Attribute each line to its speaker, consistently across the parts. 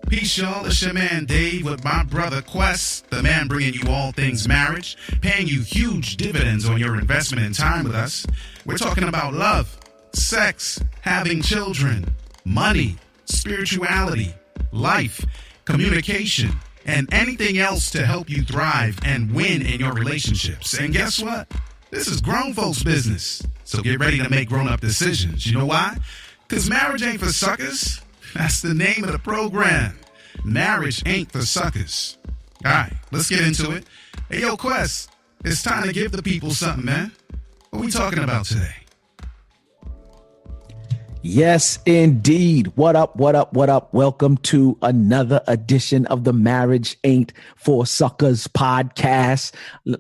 Speaker 1: Peace, y'all. It's your man Dave with my brother Quest, the man bringing you all things marriage, paying you huge dividends on your investment and time with us. We're talking about love, sex, having children, money, spirituality, life, communication, and anything else to help you thrive and win in your relationships. And guess what? This is grown folks' business. So get ready to make grown-up decisions. You know why? Because marriage ain't for suckers. That's the name of the program. Marriage ain't for suckers. All right, let's get into it. Hey, yo, Quest, it's time to give the people something, man. What are we talking about today?
Speaker 2: Yes, indeed. What up, what up, what up? Welcome to another edition of the Marriage Ain't for Suckers podcast.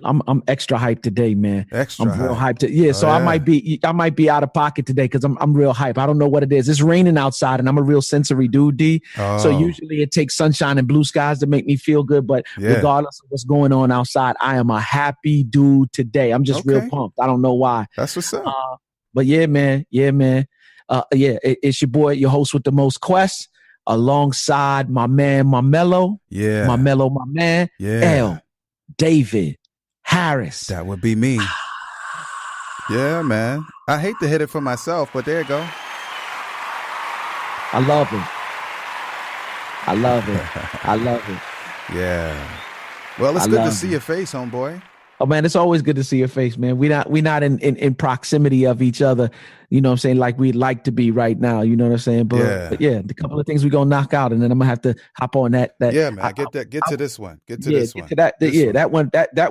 Speaker 2: I'm extra hyped today, man. I'm real hyped. So I might be out of pocket today because I'm real hyped. I don't know what it is. It's raining outside and I'm a real sensory dude, D. So usually it takes sunshine and blue skies to make me feel good. But regardless of what's going on outside, I am a happy dude today. I'm just real pumped. I don't know why.
Speaker 3: That's what's up.
Speaker 2: But yeah, man. It's your boy, your host with the most, Quest, alongside my man, my mellow, my man, L. David Harris.
Speaker 3: That would be me. Yeah, man. I hate to hit it for myself, but there you go.
Speaker 2: I love it.
Speaker 3: Yeah. Well, it's good to see your face, homeboy.
Speaker 2: Oh man, it's always good to see your face, man. We're not in proximity of each other, you know what I'm saying, like we'd like to be right now, you know what I'm saying? But yeah, the couple of things we're gonna knock out, and then I'm gonna have to hop on that.
Speaker 3: Yeah, man. Get to this one.
Speaker 2: That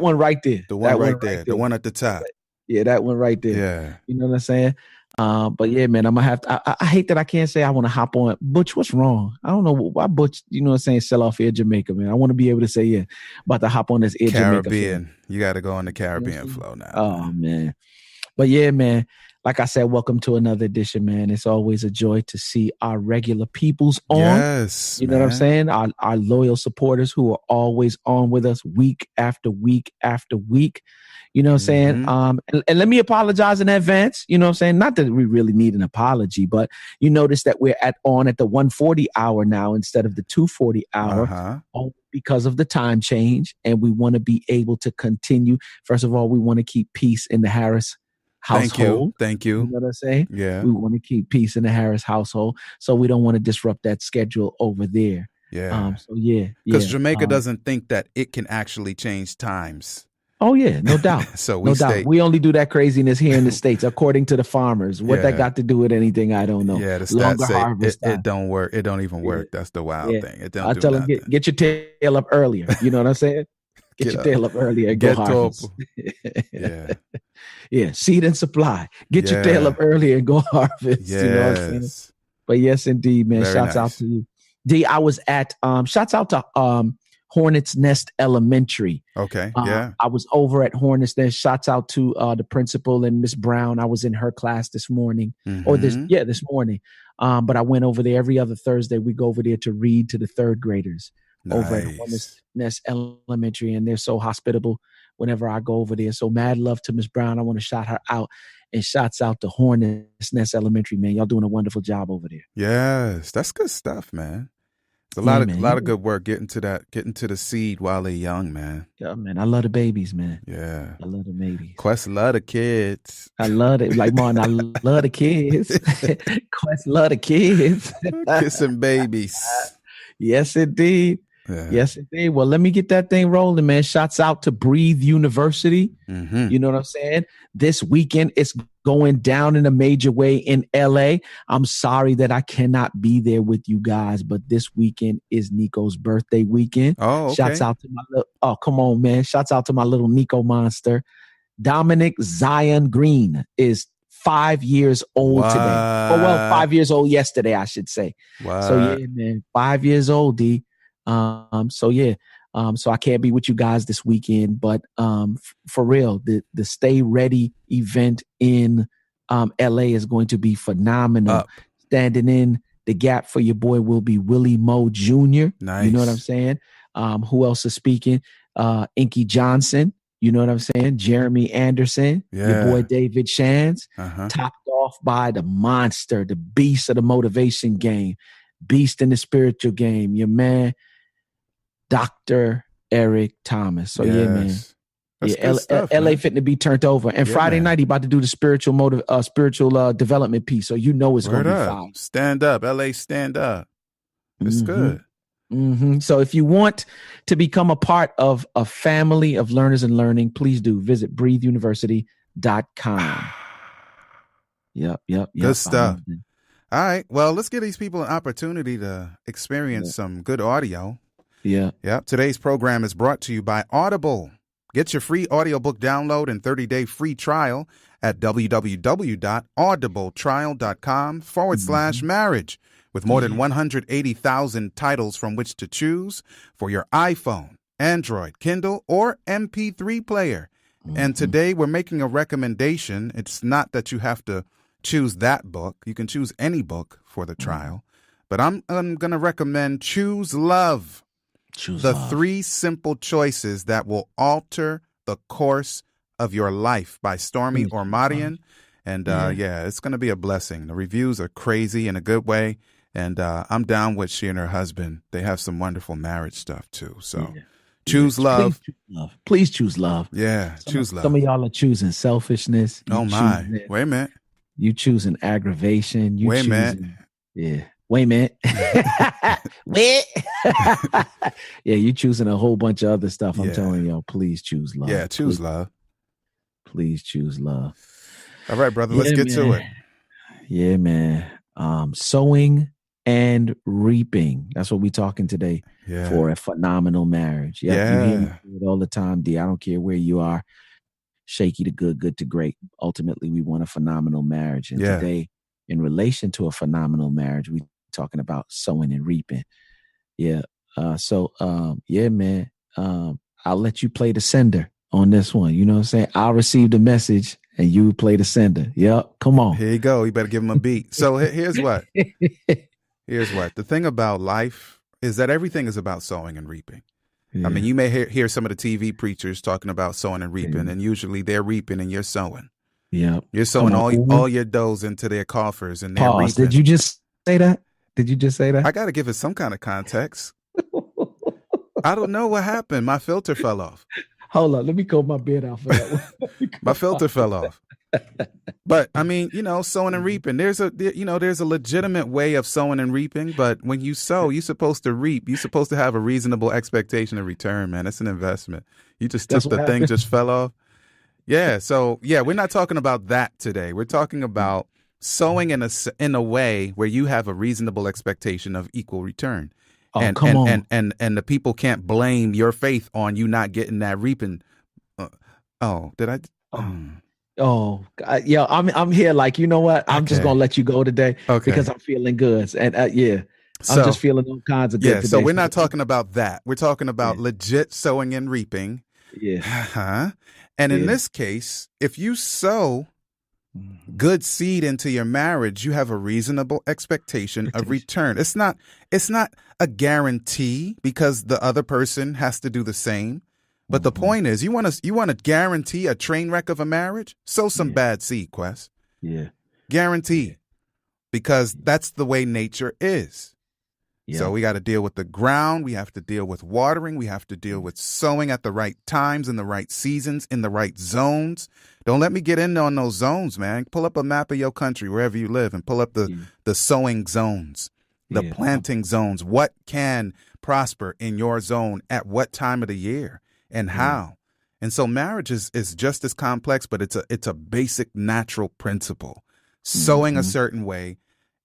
Speaker 2: one right there.
Speaker 3: The one right there. The one at the top.
Speaker 2: Yeah, that one right there.
Speaker 3: Yeah.
Speaker 2: You know what I'm saying? But yeah, man, I'm gonna have to, I hate that I can't say I want to hop on. Butch, what's wrong? I don't know why Butch, you know what I'm saying, sell off Air Jamaica, man. I want to be able to say, yeah, about to hop on this Air
Speaker 3: Caribbean.
Speaker 2: Jamaica.
Speaker 3: You got to go on the Caribbean flow now.
Speaker 2: Oh, man. But yeah, man, like I said, welcome to another edition, man. It's always a joy to see our regular peoples on.
Speaker 3: Yes,
Speaker 2: you know what I'm saying? Our loyal supporters who are always on with us week after week after week. You know what I'm saying? And let me apologize in advance. You know what I'm saying? Not that we really need an apology, but you notice that we're on at the 1:40 hour now instead of the 2:40 hour because of the time change. And we want to be able to continue. First of all, we want to keep peace in the Harris household.
Speaker 3: Thank you.
Speaker 2: You know what I'm saying?
Speaker 3: Yeah.
Speaker 2: We want to keep peace in the Harris household. So we don't want to disrupt that schedule over there.
Speaker 3: Yeah.
Speaker 2: Because
Speaker 3: Jamaica doesn't think that it can actually change times.
Speaker 2: Oh yeah, no doubt.
Speaker 3: So
Speaker 2: we only do that craziness here in the States, according to the farmers. What that got to do with anything, I don't know.
Speaker 3: Yeah, the stats say it don't work. It don't even work. That's the wild thing. It don't.
Speaker 2: I tell them get your tail up earlier. You know what I'm saying? Get your tail up earlier and go harvest. Yeah. Seed and supply. Get your tail up earlier and go harvest.
Speaker 3: Yes.
Speaker 2: You know what I'm saying? But yes, indeed, man. Shouts out to you, D. I was at shouts out to Hornets Nest Elementary.
Speaker 3: Okay.
Speaker 2: I was over at Hornets Nest. Shouts out to the principal and Miss Brown. I was in her class this morning. This morning. But I went over there every other Thursday. We go over there to read to the third graders over at Hornets Nest Elementary, and they're so hospitable whenever I go over there. So mad love to Miss Brown. I want to shout her out, and shouts out to Hornets Nest Elementary, man. Y'all doing a wonderful job over there.
Speaker 3: Yes, that's good stuff, man. It's a lot of good work getting to the seed while they're young, man.
Speaker 2: Yeah, man. I love the babies, man.
Speaker 3: Yeah.
Speaker 2: I love the babies.
Speaker 3: Quest love the kids.
Speaker 2: I love it. Like, man, I love the kids. Quest love the kids.
Speaker 3: Kissing babies.
Speaker 2: Yes, indeed.
Speaker 3: Yeah.
Speaker 2: Yes, indeed. Well, let me get that thing rolling, man. Shouts out to Breathe University. You know what I'm saying? This weekend, it's going down in a major way in LA. I'm sorry that I cannot be there with you guys, but this weekend is Nico's birthday weekend.
Speaker 3: Oh, okay.
Speaker 2: Shouts out to my come on, man. Shouts out to my little Nico monster. Dominic Zion Green is 5 years old today. Oh, well, 5 years old yesterday, I should say.
Speaker 3: Wow.
Speaker 2: So yeah, man, 5 years old, D. So I can't be with you guys this weekend, but for real, the Stay Ready event in LA is going to be phenomenal. Standing in the gap for your boy will be Willie Moe Jr.
Speaker 3: Nice.
Speaker 2: You know what I'm saying? Who else is speaking? Inky Johnson. You know what I'm saying? Jeremy Anderson, your boy David Shands, topped off by the monster, the beast of the motivation game, beast in the spiritual game, your man, Dr. Eric Thomas. So yeah, man.
Speaker 3: That's good stuff,
Speaker 2: LA
Speaker 3: man.
Speaker 2: fitting to be turned over. And Friday night, he about to do the spiritual development piece. So you know it's going to be fire.
Speaker 3: Stand up. LA, stand up. It's good.
Speaker 2: So if you want to become a part of a family of learners and learning, please do visit breatheuniversity.com. Yep.
Speaker 3: Good stuff. All right. Well, let's give these people an opportunity to experience some good audio.
Speaker 2: Yeah.
Speaker 3: Today's program is brought to you by Audible. Get your free audiobook download and 30-day free trial at www.audibletrial.com/marriage. With more than 180,000 titles from which to choose for your iPhone, Android, Kindle, or MP3 player. And today we're making a recommendation. It's not that you have to choose that book. You can choose any book for the trial. But I'm going to recommend Choose Love. The 3 simple choices that will alter the course of your life by Stormy Ormadian. And it's going to be a blessing. The reviews are crazy in a good way. And I'm down with she and her husband. They have some wonderful marriage stuff too. So choose love.
Speaker 2: Please choose love.
Speaker 3: Yeah, choose love.
Speaker 2: Some of y'all are choosing selfishness.
Speaker 3: Oh my. Wait a minute.
Speaker 2: You choosing aggravation.
Speaker 3: Wait a minute.
Speaker 2: Yeah. Wait a minute. Wait. Yeah, you choosing a whole bunch of other stuff. I'm telling y'all, please choose love.
Speaker 3: Yeah, choose love.
Speaker 2: Please choose love.
Speaker 3: All right, brother. Let's get to it.
Speaker 2: Yeah, man. Sowing and reaping. That's what we're talking today for a phenomenal marriage. You hear me it all the time, D. I don't care where you are. Shaky to good, good to great. Ultimately, we want a phenomenal marriage. And today, in relation to a phenomenal marriage, we're talking about sowing and reaping. Yeah. Man. I'll let you play the sender on this one. You know what I'm saying? I'll receive the message and you play the sender. Yep. Come on.
Speaker 3: Here you go. You better give him a beat. So here's what. Here's what. The thing about life is that everything is about sowing and reaping. Yeah. I mean, you may hear some of the TV preachers talking about sowing and reaping, and usually they're reaping and you're sowing.
Speaker 2: Yeah.
Speaker 3: You're sowing all your doughs into their coffers and they're reaping.
Speaker 2: Did you just say that?
Speaker 3: I got to give it some kind of context. I don't know what happened. My filter fell off.
Speaker 2: Hold on. Let me comb my beard out for that one.
Speaker 3: My filter fell off. But I mean, sowing and reaping, there's a legitimate way of sowing and reaping. But when you sow, you're supposed to reap. You're supposed to have a reasonable expectation of return, man. It's an investment. You just took the thing, just fell off. Yeah. So we're not talking about that today. We're talking about sowing in a way where you have a reasonable expectation of equal return.
Speaker 2: Oh, come on.
Speaker 3: And the people can't blame your faith on you not getting that reaping. Did I?
Speaker 2: I'm here like, you know what? I'm just going to let you go today because I'm feeling good. And I'm just feeling all kinds of good today.
Speaker 3: So we're not talking about that. We're talking about legit sowing and reaping.
Speaker 2: Yeah.
Speaker 3: And in this case, if you sow good seed into your marriage, you have a reasonable expectation of return. It's not a guarantee because the other person has to do the same. But the point is, you want to guarantee a train wreck of a marriage? Sow some bad seed, Quest.
Speaker 2: Yeah.
Speaker 3: Guarantee. Because that's the way nature is. Yeah. So we got to deal with the ground. We have to deal with watering. We have to deal with sowing at the right times, in the right seasons, in the right zones. Don't let me get in on those zones, man. Pull up a map of your country, wherever you live, and pull up the sowing zones, the planting zones. What can prosper in your zone at what time of the year and how? And so marriage is just as complex, but it's a basic natural principle. Sowing a certain way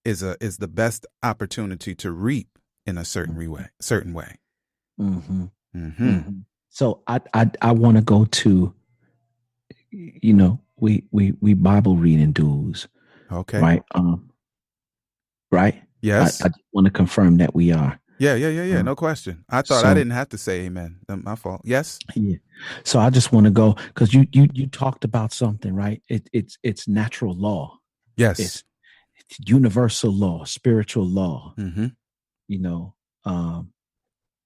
Speaker 3: is the best opportunity to reap in a certain way.
Speaker 2: So I want to go to, we Bible reading dudes.
Speaker 3: Okay.
Speaker 2: Right. Right.
Speaker 3: Yes.
Speaker 2: I want to confirm that we are.
Speaker 3: Yeah. No question. I thought I didn't have to say amen. My fault. Yes.
Speaker 2: Yeah. So I just want to go because you talked about something, right? It's natural law.
Speaker 3: Yes.
Speaker 2: It's universal law, spiritual law.
Speaker 3: Mm-hmm.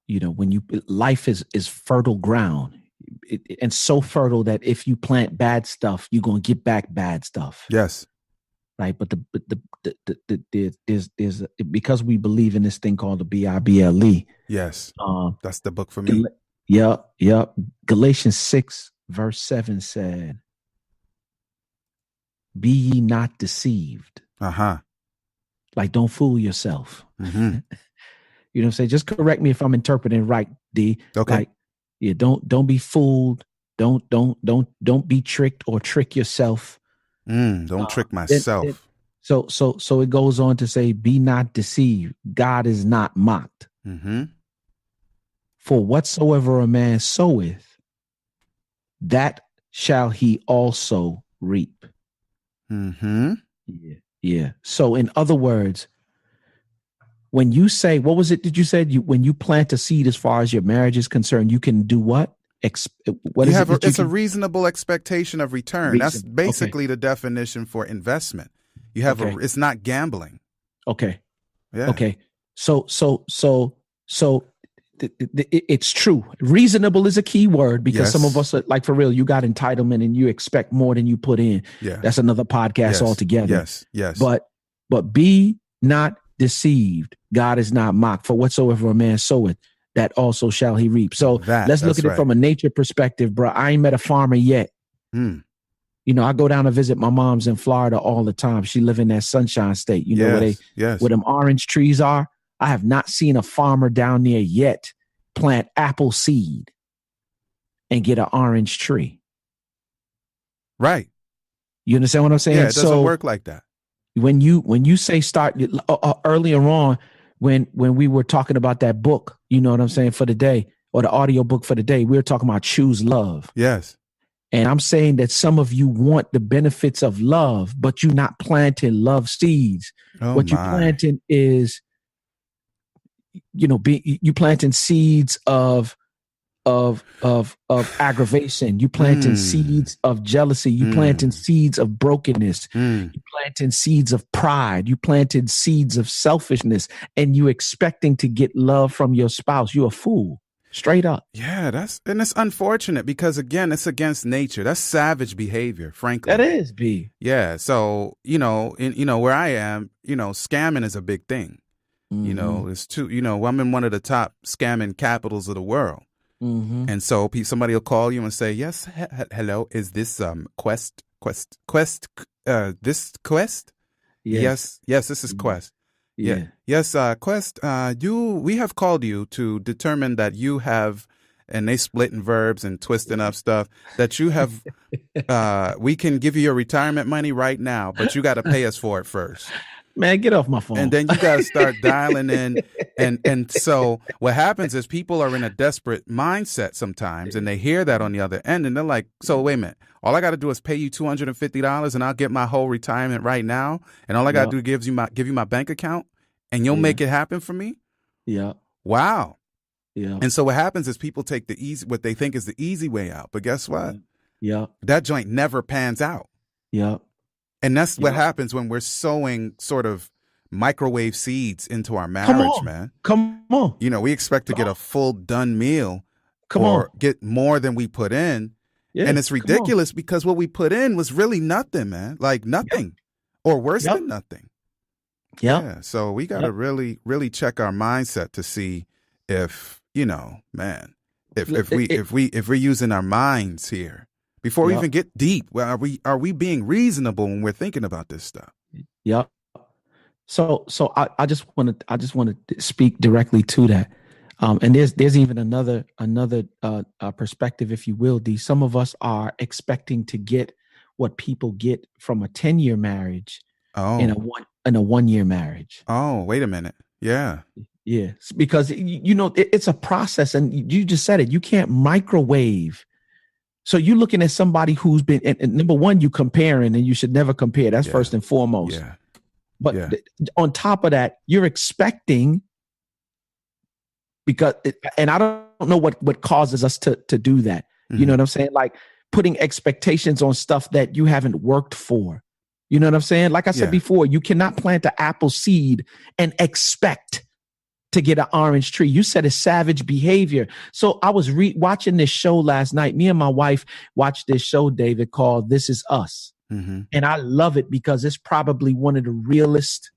Speaker 2: When life is fertile ground, and so fertile that if you plant bad stuff, you're gonna get back bad stuff.
Speaker 3: Yes.
Speaker 2: right? But there's because we believe in this thing called the Bible.
Speaker 3: Yes. That's the book for me.
Speaker 2: Yep. Galatians 6 verse 7 said, "Be ye not deceived." Like, don't fool yourself.
Speaker 3: Mm-hmm.
Speaker 2: You know what I'm saying? Just correct me if I'm interpreting right, D.
Speaker 3: Okay.
Speaker 2: Like, yeah, don't be fooled. Don't be tricked or trick yourself.
Speaker 3: Don't trick myself.
Speaker 2: So it goes on to say, "Be not deceived. God is not mocked.
Speaker 3: Mm-hmm.
Speaker 2: For whatsoever a man soweth, that shall he also reap."
Speaker 3: Mm-hmm.
Speaker 2: Yeah. So in other words, when you say, what was it that you said? When you plant a seed as far as your marriage is concerned, you can do what? It's a
Speaker 3: reasonable expectation of return. That's basically the definition for investment. You have it's not gambling.
Speaker 2: Okay.
Speaker 3: Yeah.
Speaker 2: Okay. So it's true. Reasonable is a key word because some of us are, like, for real, you got entitlement and you expect more than you put in.
Speaker 3: Yeah.
Speaker 2: That's another podcast altogether.
Speaker 3: Yes.
Speaker 2: But be not deceived. God is not mocked. For whatsoever a man soweth, that also shall he reap. So let's look at it from a nature perspective, bro. I ain't met a farmer yet. You know, I go down to visit my mom's in Florida all the time. She live in that Sunshine State. You know where them orange trees are? I have not seen a farmer down there yet plant apple seed and get an orange tree.
Speaker 3: Right.
Speaker 2: You understand what I'm saying?
Speaker 3: Yeah, it doesn't work like that.
Speaker 2: When you say start earlier on, when we were talking about that book, you know what I'm saying, for the day, or the audio book for the day, we were talking about choose love.
Speaker 3: Yes.
Speaker 2: And I'm saying that some of you want the benefits of love, but you're not planting love seeds. What you're planting is, you planting seeds of aggravation. You planting seeds of jealousy. You planting seeds of brokenness. You planting seeds of pride. You planted seeds of selfishness, and you expecting to get love from your spouse. You're a fool. Straight up.
Speaker 3: Yeah, it's unfortunate because, again, it's against nature. That's savage behavior, frankly.
Speaker 2: That is, B.
Speaker 3: Yeah. So, where I am, scamming is a big thing. It's I'm in one of the top scamming capitals of the world. And so somebody will call you and say, "Yes, hello, is this Quest? This Quest? Yes, this is Quest. Yeah. Yes, Quest, we have called you to determine that you have," and they splitting verbs and twisting up stuff, "that you have, we can give you your retirement money right now, but you got to pay us for it first."
Speaker 2: Man, get off my phone.
Speaker 3: And then you got to start dialing in. And so what happens is people are in a desperate mindset sometimes, and they hear that on the other end, and they're like, "So wait a minute, all I got to do is pay you $250 and I'll get my whole retirement right now. And all I got to do is give you my bank account and you'll make it happen for me."
Speaker 2: Yeah.
Speaker 3: Wow.
Speaker 2: Yeah.
Speaker 3: And so what happens is people take what they think is the easy way out. But guess what?
Speaker 2: Yeah.
Speaker 3: That joint never pans out.
Speaker 2: Yeah.
Speaker 3: And that's what happens when we're sowing sort of microwave seeds into our marriage, man.
Speaker 2: Come on.
Speaker 3: We expect to get a full done meal get more than we put in. Yeah, and it's ridiculous because what we put in was really nothing, man. Like nothing or worse than nothing. Yeah. So we got to really, really check our mindset to see if, if we're using our minds here. Before we even get deep, well, are we being reasonable when we're thinking about this stuff?
Speaker 2: Yeah. So I just want to speak directly to that. And there's even another perspective, if you will, D. Some of us are expecting to get what people get from a 10-year marriage in a 1-year marriage.
Speaker 3: Oh, wait a minute. Yeah.
Speaker 2: Yeah. Because it's a process, and you just said it. You can't microwave. So you're looking at somebody who's been, and number one, you comparing, and you should never compare. That's first and foremost.
Speaker 3: Yeah.
Speaker 2: But on top of that, you're expecting, and I don't know what causes us to do that. Mm-hmm. You know what I'm saying? Like putting expectations on stuff that you haven't worked for. You know what I'm saying? Like I said before, you cannot plant an apple seed and expect to get an orange tree. You said it's savage behavior. So I was watching this show last night. Me and my wife watched this show, David, called This Is Us.
Speaker 3: Mm-hmm.
Speaker 2: And I love it because it's probably one of the realest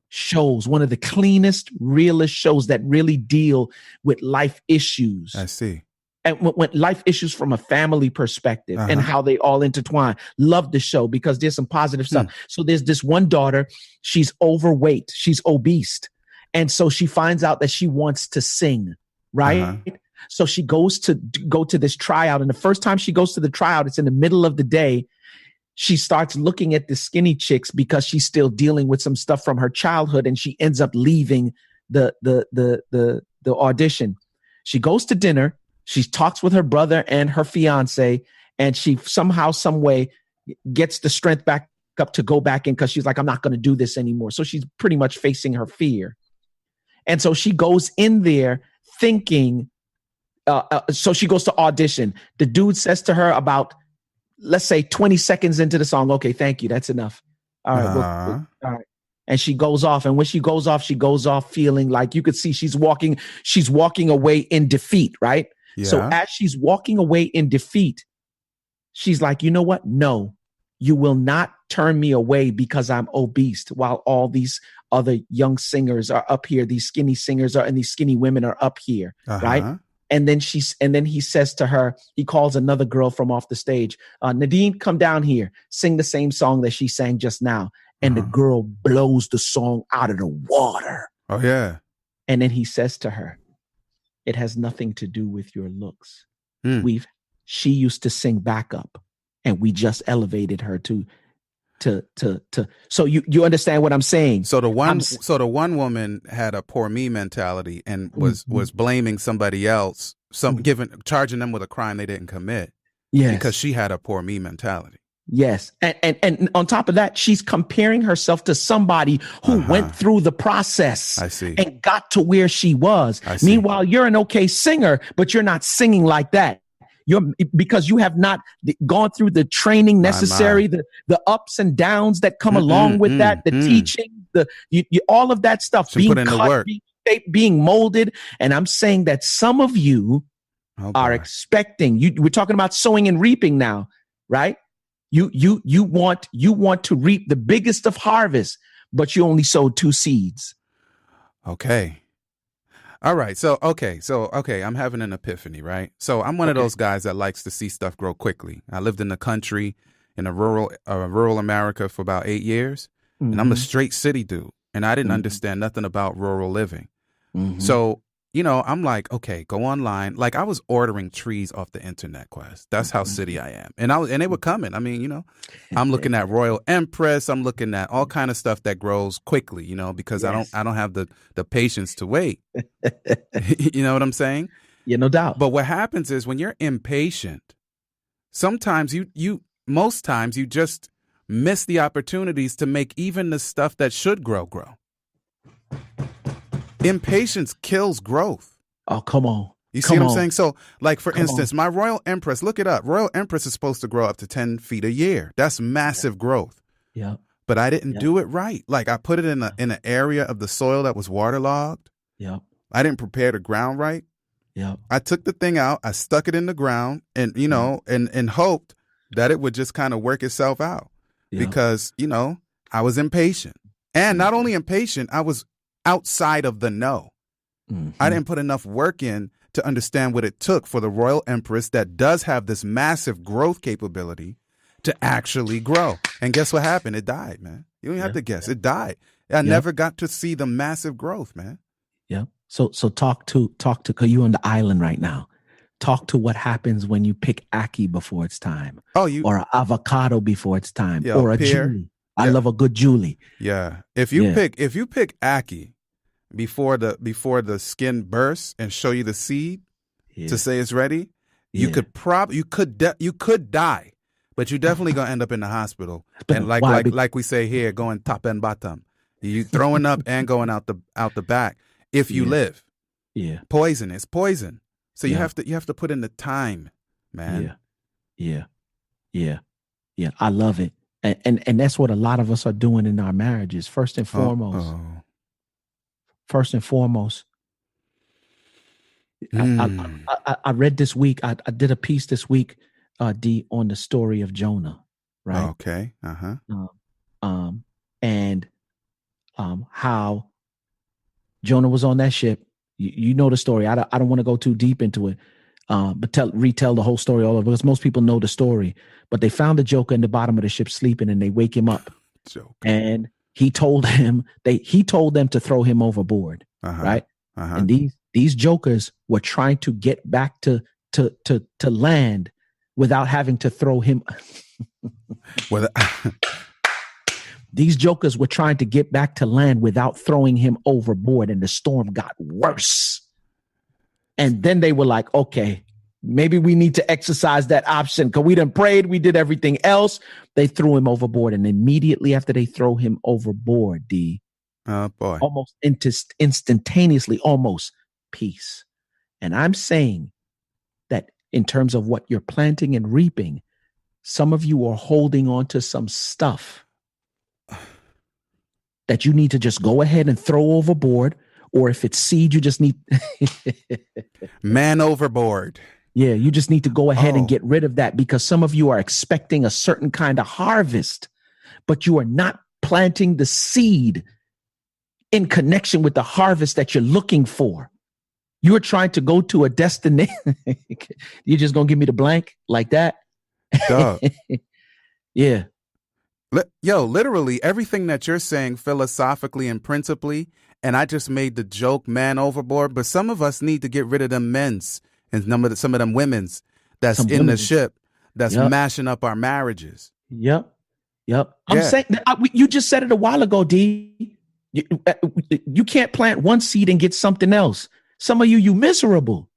Speaker 2: shows, one of the cleanest, realest shows that really deal with life issues.
Speaker 3: I see.
Speaker 2: And when life issues from a family perspective and
Speaker 3: Uh-huh.
Speaker 2: how they all intertwine. Love the show because there's some positive stuff. So there's this one daughter, she's overweight, she's obese. And so she finds out that she wants to sing, right?
Speaker 3: Uh-huh.
Speaker 2: So she goes to go to this tryout. And the first time she goes to the tryout, it's in the middle of the day. She starts looking at the skinny chicks because she's still dealing with some stuff from her childhood, and she ends up leaving the audition. She goes to dinner. She talks with her brother and her fiance, and she somehow, some way gets the strength back up to go back in because she's like, I'm not going to do this anymore. So she's pretty much facing her fear. And so she goes in there thinking, so she goes to audition. The dude says to her about, let's say 20 seconds into the song, okay, thank you, that's enough. All right, all right. And she goes off. And when she goes off feeling like, you could see she's walking away in defeat, right?
Speaker 3: Yeah.
Speaker 2: So as she's walking away in defeat, she's like, you know what? No, you will not turn me away because I'm obese, while all these other young singers are up here. These skinny singers are, and these skinny women are up here, right? And then he says to her, he calls another girl from off the stage, Nadine, come down here, sing the same song that she sang just now. And the girl blows the song out of the water.
Speaker 3: Oh, yeah.
Speaker 2: And then he says to her, it has nothing to do with your looks. She used to sing backup, and we just elevated her to so you understand what I'm saying?
Speaker 3: So the one woman had a poor me mentality and was blaming somebody else, charging them with a crime they didn't commit.
Speaker 2: Yes.
Speaker 3: Because she had a poor me mentality.
Speaker 2: Yes. And on top of that, she's comparing herself to somebody who went through the process.
Speaker 3: I see.
Speaker 2: And got to where she was. Meanwhile, you're an okay singer, but you're not singing like that. Because you have not gone through the training necessary, the ups and downs that come along with that, the teaching, all of that stuff, being cut, being shaped, being molded. And I'm saying that some of you are expecting, we're talking about sowing and reaping now, right? You want to reap the biggest of harvests, but you only sowed 2 seeds.
Speaker 3: Okay. All right. So, I'm having an epiphany, right? So I'm one of those guys that likes to see stuff grow quickly. I lived in the country in a rural America for about 8 years, and I'm a straight city dude, and I didn't understand nothing about rural living. So, I'm like, okay, go online. Like, I was ordering trees off the internet, Quest. That's how city I am. And they were coming. I mean, I'm looking at Royal Empress. I'm looking at all kind of stuff that grows quickly, because I don't have the patience to wait. You know what I'm saying?
Speaker 2: Yeah, no doubt.
Speaker 3: But what happens is when you're impatient, sometimes most times you just miss the opportunities to make even the stuff that should grow. Impatience kills growth.
Speaker 2: Oh, come on.
Speaker 3: You see what I'm saying? So, like, for instance, my Royal Empress, look it up. Royal Empress is supposed to grow up to 10 feet a year. That's massive growth.
Speaker 2: Yeah.
Speaker 3: But I didn't do it right. Like, I put it in an area of the soil that was waterlogged.
Speaker 2: Yeah.
Speaker 3: I didn't prepare the ground right.
Speaker 2: Yeah.
Speaker 3: I took the thing out. I stuck it in the ground and, and hoped that it would just kind of work itself out. Yeah. Because, I was impatient. And not only impatient, I was outside of the know. I didn't put enough work in to understand what it took for the Royal Empress that does have this massive growth capability to actually grow. And guess what happened? It died, man. You don't have to guess. It died. I never got to see the massive growth, man.
Speaker 2: Yeah. So talk to, cause you on the island right now. Talk to what happens when you pick ackee before it's time. or an avocado before it's time, or a Julie. I love a good Julie.
Speaker 3: Yeah. If you pick ackee before the skin bursts and show you the seed to say it's ready, you could die, but you definitely gonna end up in the hospital. And like we say here, going top and bottom. You throwing up and going out the back if you live. Yeah. Poison is poison. So you have to put in the time, man.
Speaker 2: Yeah. I love it. And that's what a lot of us are doing in our marriages. First and foremost, I read this week. I did a piece this week, D, on the story of Jonah. right?
Speaker 3: Okay. Uh-huh.
Speaker 2: And how Jonah was on that ship. You know the story. I don't want to go too deep into it, but retell the whole story all over, because most people know the story. But they found the Joker in the bottom of the ship sleeping, and they wake him up.
Speaker 3: Joker.
Speaker 2: And he told them to throw him overboard, right? And these jokers were trying to get back to land without having to throw him. These jokers were trying to get back to land without throwing him overboard, and the storm got worse. And then they were like, okay, maybe we need to exercise that option, because we done prayed, we did everything else. They threw him overboard, and immediately after they throw him overboard,
Speaker 3: oh boy,
Speaker 2: almost instantaneously, almost peace. And I'm saying that in terms of what you're planting and reaping, some of you are holding on to some stuff that you need to just go ahead and throw overboard, or if it's seed, you just need
Speaker 3: man overboard.
Speaker 2: Yeah, you just need to go ahead and get rid of that, because some of you are expecting a certain kind of harvest, but you are not planting the seed in connection with the harvest that you're looking for. You are trying to go to a destination. You're just going to give me the blank like that?
Speaker 3: Duh.
Speaker 2: Yeah.
Speaker 3: Yo, literally everything that you're saying philosophically and principally, and I just made the joke man overboard, but some of us need to get rid of them men's and some of them women's that's in the ship that's mashing up our marriages. Yep.
Speaker 2: I'm saying, you just said it a while ago, D. You can't plant one seed and get something else. Some of you miserable.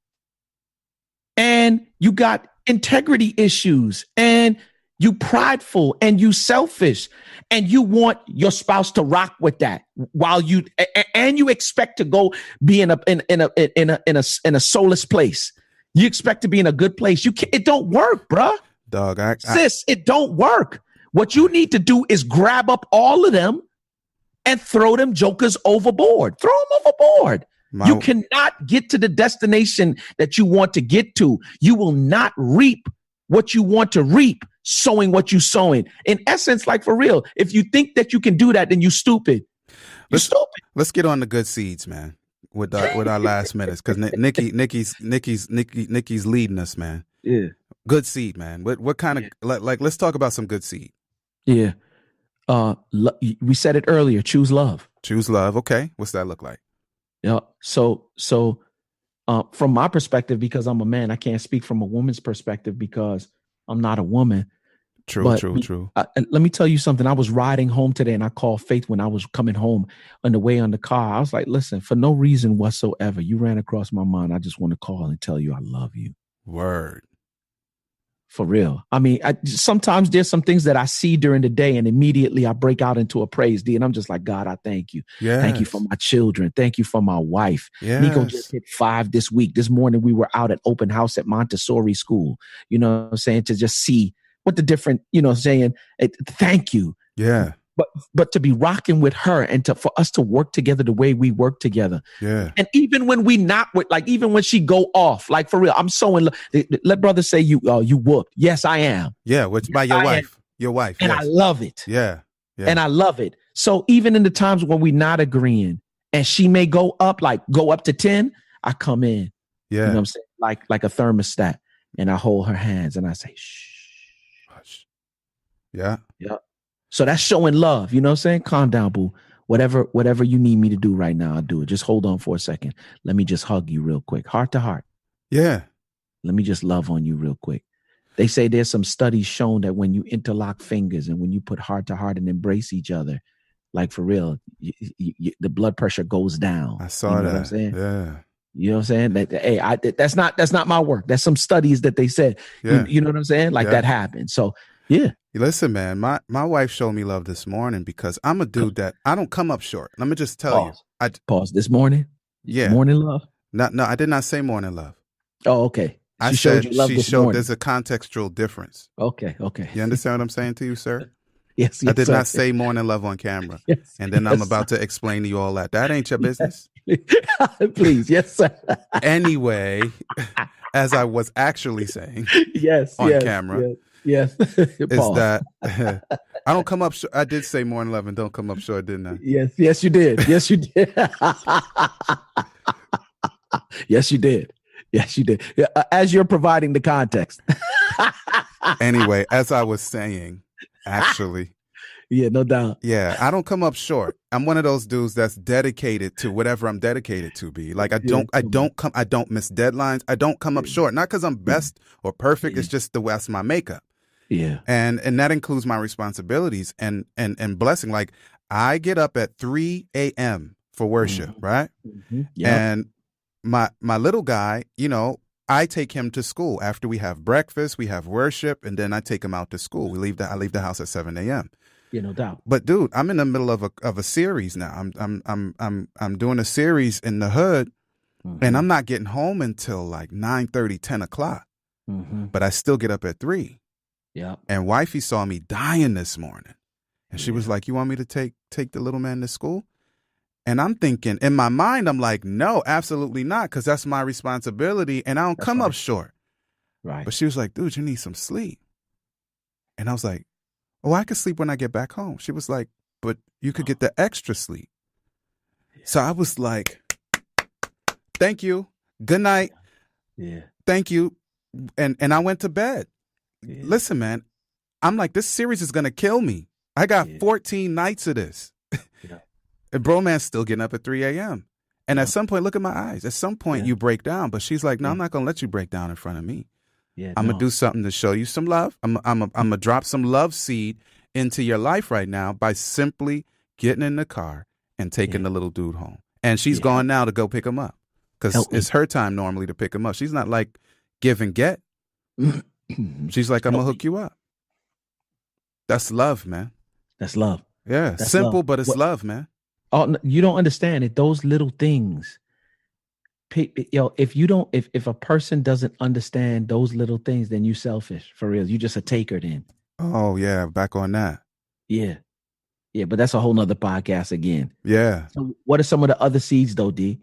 Speaker 2: And you got integrity issues, and you prideful, and you selfish, and you want your spouse to rock with that while you expect to go be in a soulless place. You expect to be in a good place. It don't work, bruh.
Speaker 3: Dog,
Speaker 2: sis, it don't work. What you need to do is grab up all of them and throw them jokers overboard. Throw them overboard. You cannot get to the destination that you want to get to. You will not reap what you want to reap, sowing what you sowing. In essence, like for real, if you think that you can do that, then you stupid.
Speaker 3: Let's get on the good seeds, man, with our last minutes, because Nikki's leading us, man.
Speaker 2: Yeah.
Speaker 3: Good seed, man. What kind of like? Let's talk about some good seed.
Speaker 2: Yeah. We said it earlier. Choose love.
Speaker 3: Choose love. Okay. What's that look like?
Speaker 2: Yeah. So from my perspective, because I'm a man, I can't speak from a woman's perspective because I'm not a woman.
Speaker 3: True.
Speaker 2: Let me tell you something. I was riding home today, and I called Faith when I was coming home on the way on the car. I was like, listen, for no reason whatsoever, you ran across my mind. I just want to call and tell you I love you.
Speaker 3: Word.
Speaker 2: For real. I mean, sometimes there's some things that I see during the day, and immediately I break out into a praise, D, and I'm just like, God, I thank you.
Speaker 3: Yes.
Speaker 2: Thank you for my children. Thank you for my wife.
Speaker 3: Yes.
Speaker 2: Nico just hit 5 this week. This morning we were out at open house at Montessori school, you know what I'm saying, to just see what the different, you know, saying, thank you.
Speaker 3: Yeah.
Speaker 2: But to be rocking with her, and for us to work together the way we work together.
Speaker 3: Yeah.
Speaker 2: And even when we not with, like, even when she go off, like for real, I'm so in love. Let brother say you whooped. Yes, I am.
Speaker 3: Yeah. Which by your wife. Your wife.
Speaker 2: And
Speaker 3: yes.
Speaker 2: I love it.
Speaker 3: Yeah.
Speaker 2: And I love it. So even in the times when we not agreeing and she may go up to 10, I come in.
Speaker 3: Yeah.
Speaker 2: You know what I'm saying? Like a thermostat. And I hold her hands and I say, shh.
Speaker 3: Hush. Yeah.
Speaker 2: Yeah. So that's showing love. You know what I'm saying? Calm down, boo. Whatever you need me to do right now, I'll do it. Just hold on for a second. Let me just hug you real quick. Heart to heart.
Speaker 3: Yeah.
Speaker 2: Let me just love on you real quick. They say there's some studies shown that when you interlock fingers and when you put heart to heart and embrace each other, like for real, the blood pressure goes down.
Speaker 3: I saw that.
Speaker 2: What I'm saying?
Speaker 3: Yeah.
Speaker 2: You know what I'm saying? That's not my work. That's some studies that they said.
Speaker 3: Yeah.
Speaker 2: You know what I'm saying? Like that happened. So yeah.
Speaker 3: Listen, man, my wife showed me love this morning because I'm a dude that I don't come up short. Let me just tell you.
Speaker 2: Pause this morning?
Speaker 3: Yeah.
Speaker 2: Morning love?
Speaker 3: No, I did not say morning love.
Speaker 2: Oh, okay.
Speaker 3: She showed you love this morning. There's a contextual difference.
Speaker 2: Okay.
Speaker 3: You understand what I'm saying to you, sir?
Speaker 2: Yes.
Speaker 3: I did not say morning love on camera.
Speaker 2: Yes,
Speaker 3: and then I'm about to explain to you all that. That ain't your business.
Speaker 2: Please. Yes, sir.
Speaker 3: Anyway, as I was actually saying
Speaker 2: yes,
Speaker 3: on camera.
Speaker 2: Yes.
Speaker 3: is
Speaker 2: Pause.
Speaker 3: that I don't come up short. I did say more than 11. Don't come up short, didn't I?
Speaker 2: Yes. Yes, you did. Yes, you did. Yes, you did. Yes, you did. Yeah, as you're providing the context.
Speaker 3: Anyway, as I was saying, actually,
Speaker 2: Yeah, no doubt.
Speaker 3: yeah, I don't come up short. I'm one of those dudes that's dedicated to whatever I'm dedicated to be. Like I don't miss deadlines. I don't come up short. Not because I'm best or perfect. It's just that's my makeup.
Speaker 2: Yeah.
Speaker 3: And that includes my responsibilities and blessing. Like I get up at 3 a.m. for worship, right?
Speaker 2: Mm-hmm. Yep.
Speaker 3: And my little guy, you know, I take him to school after we have breakfast, we have worship, and then I take him out to school. I leave the house at 7 a.m.
Speaker 2: Yeah, no doubt.
Speaker 3: But dude, I'm in the middle of a series now. I'm doing a series in the hood, and I'm not getting home until like 9:30, 10 o'clock. But I still get up at 3.
Speaker 2: Yeah.
Speaker 3: And wifey saw me dying this morning, and she was like, "You want me to take the little man to school?" And I'm thinking in my mind, I'm like, "No, absolutely not, because that's my responsibility, and I don't come up short."
Speaker 2: Right.
Speaker 3: But she was like, "Dude, you need some sleep." And I was like, "Oh, I could sleep when I get back home." She was like, "But you could get the extra sleep." So I was like, "Thank you. Good night."
Speaker 2: Yeah.
Speaker 3: Thank you. And I went to bed.
Speaker 2: Yeah.
Speaker 3: Listen, man, I'm like, this series is going to kill me. I got 14 nights of this.
Speaker 2: Yeah.
Speaker 3: And bro, man's still getting up at 3 a.m. And at some point, look at my eyes. At some point, you break down. But she's like, "No, I'm not going to let you break down in front of me.
Speaker 2: Yeah,
Speaker 3: I'm going to do something to show you some love. I'm going to drop some love seed into your life right now by simply getting in the car and taking the little dude home." And she's gone now to go pick him up because it's her time normally to pick him up. She's not like give and get. She's like, "I'm going to hook you up." That's love, man.
Speaker 2: That's love.
Speaker 3: Yeah.
Speaker 2: That's
Speaker 3: simple,
Speaker 2: love.
Speaker 3: but it's love, man.
Speaker 2: Oh, you don't understand it. Those little things. If a person doesn't understand those little things, then you selfish for real. You just a taker then.
Speaker 3: Oh yeah, back on that.
Speaker 2: Yeah. Yeah, but that's a whole nother podcast again.
Speaker 3: Yeah.
Speaker 2: So what are some of the other seeds though, D?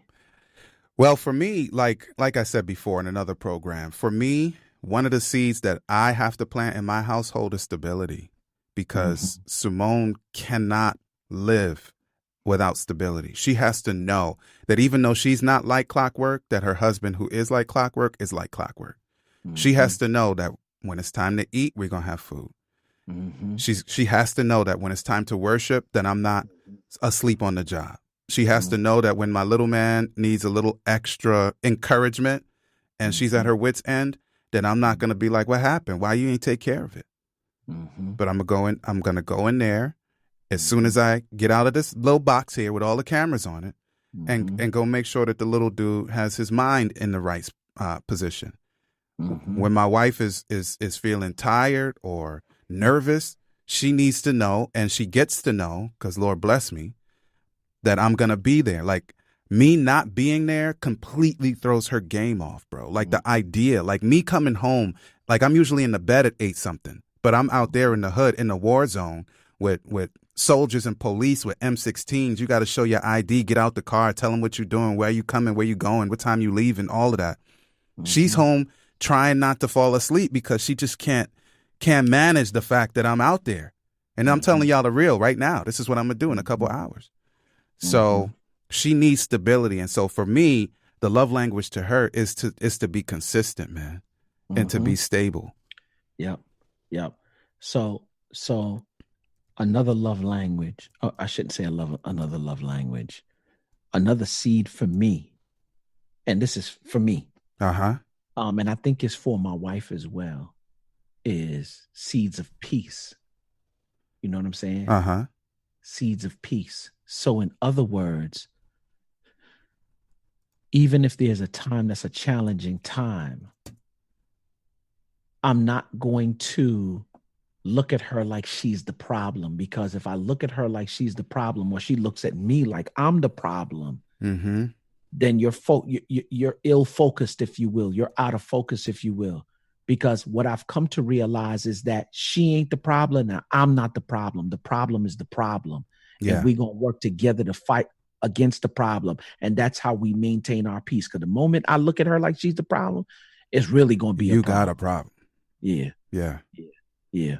Speaker 3: Well, for me, like I said before in another program, for me, one of the seeds that I have to plant in my household is stability, because Simone cannot live without stability. She has to know that even though she's not like clockwork, that her husband, who is like clockwork, is like clockwork. She has to know that when it's time to eat, we're going to have food. She has to know that when it's time to worship, that I'm not asleep on the job. She has to know that when my little man needs a little extra encouragement and she's at her wit's end, then I'm not going to be like, "What happened? Why you ain't take care of it?" But I'm going to go in there as soon as I get out of this little box here with all the cameras on it and go make sure that the little dude has his mind in the right position. When my wife is feeling tired or nervous, she needs to know, and she gets to know, because Lord bless me, that I'm going to be there. Like, me not being there completely throws her game off, bro. Like the idea, like me coming home, like I'm usually in the bed at 8 something, but I'm out there in the hood in the war zone with soldiers and police with M16s. You got to show your ID, get out the car, tell them what you're doing, where you coming, where you going, what time you leaving, all of that. She's home trying not to fall asleep because she just can't manage the fact that I'm out there. And I'm telling y'all the real right now. This is what I'm going to do in a couple hours. So she needs stability. And so for me, the love language to her is to be consistent, man, and to be stable.
Speaker 2: Yep. So another love language, I shouldn't say another love language, another seed for me, and this is for me. And I think it's for my wife as well, is seeds of peace. You know what I'm saying? Seeds of peace. So in other words, even if there's a time that's a challenging time, I'm not going to look at her like she's the problem, because if I look at her like she's the problem, or she looks at me like I'm the problem, then you're ill-focused, if you will. You're out of focus, if you will. Because what I've come to realize is that she ain't the problem, and I'm not the problem. The problem is the problem. Yeah. And we're going to work together to fight against the problem. And that's how we maintain our peace. Because the moment I look at her like she's the problem, it's really going to be
Speaker 3: a problem. You got a problem.
Speaker 2: Yeah.
Speaker 3: Yeah.
Speaker 2: Yeah.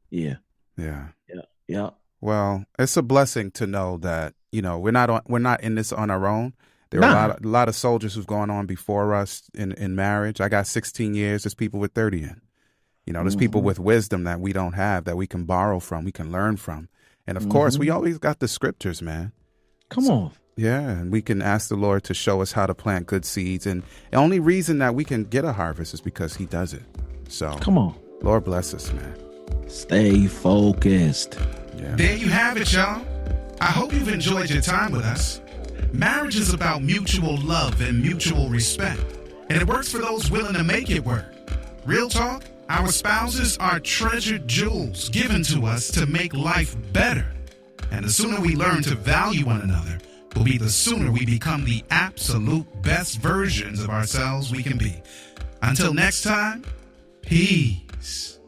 Speaker 2: Yeah.
Speaker 3: Yeah.
Speaker 2: Yeah. Yeah.
Speaker 3: Well, it's a blessing to know that, we're not in this on our own. There are
Speaker 2: Nah.
Speaker 3: a lot of soldiers who've gone on before us in marriage. I got 16 years. There's people with 30 in. There's people with wisdom that we don't have, that we can borrow from, we can learn from. And of course, we always got the scriptures, man.
Speaker 2: Come on.
Speaker 3: Yeah, and we can ask the Lord to show us how to plant good seeds. And the only reason that we can get a harvest is because he does it. So
Speaker 2: Come on.
Speaker 3: Lord bless us, man.
Speaker 2: Stay focused.
Speaker 3: Yeah.
Speaker 1: There you have it, y'all. I hope you've enjoyed your time with us. Marriage is about mutual love and mutual respect, and it works for those willing to make it work. Real talk, our spouses are treasured jewels given to us to make life better. And the sooner we learn to value one another will be the sooner we become the absolute best versions of ourselves we can be. Until next time, peace.